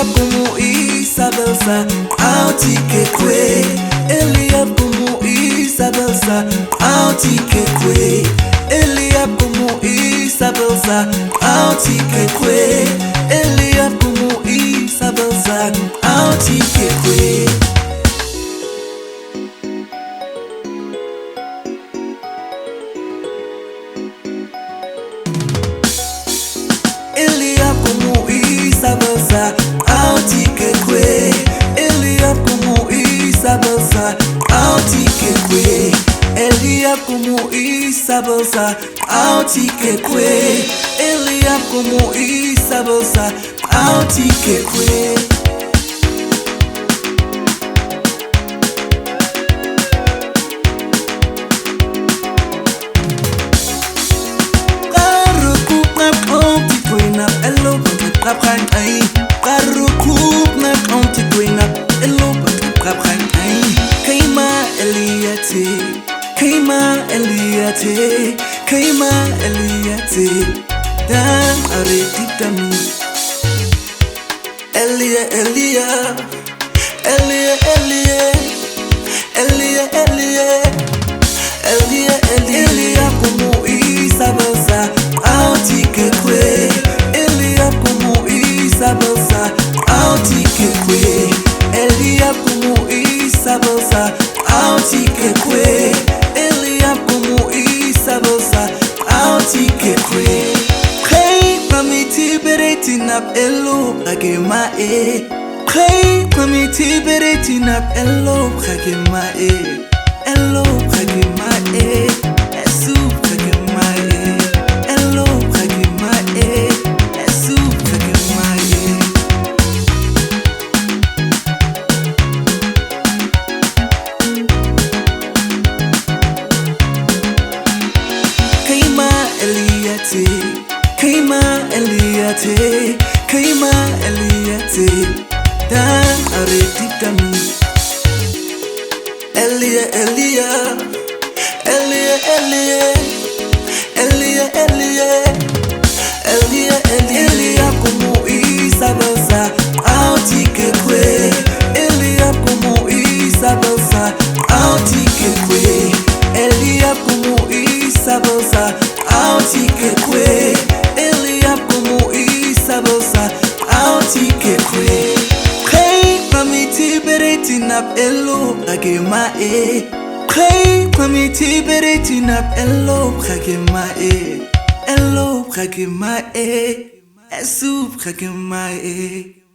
como Isabelsa, auti que kwe. Elia como Isabelsa, auti que kwe. Elia como Isabelsa, auti que kwe. Elia como Isabelsa, auti que kwe. Elia como Isabelsa, auti que kwe. Elia como Isabelsa, auti que kwe. Elia como Isabelsa, auti que kwe. Elia como Isabelsa, auti que kwe. Kaima Eliate, Dan Aretitami. Elia, Elia, Elia, Elia, Elia, Elia, Elia, Elia, Elia como Isabelsa, auti que kwe. Elia como Isabelsa, auti que kwe. Elia como Isabelsa, auti que kwe. Elia como Isabelsa, auti que kwe. Hey, mami tiberating up elo kagema e. Hey, mami tiberating up elo kagema e. Elo kagema e. Esu kagema e. Elo kagema e. Esu kagema e. Kaima Eliate, Kaima Eliate, Kaima Eliate, Dan Aretitami. Elia, Elia, Elia, Elia, Elia, Elia, Elia, Elia, Elia como Isabelsa, auti que kwe. Elia como Isabelsa, auti que kwe. Elia como Isabelsa, auti que kwe. Elia como Isabelsa, auti que kwe. Hey, mami tiberating up elo kagema e. Hey, mami tiberating up elo kagema e. Elo kagema e. Esu kagema e.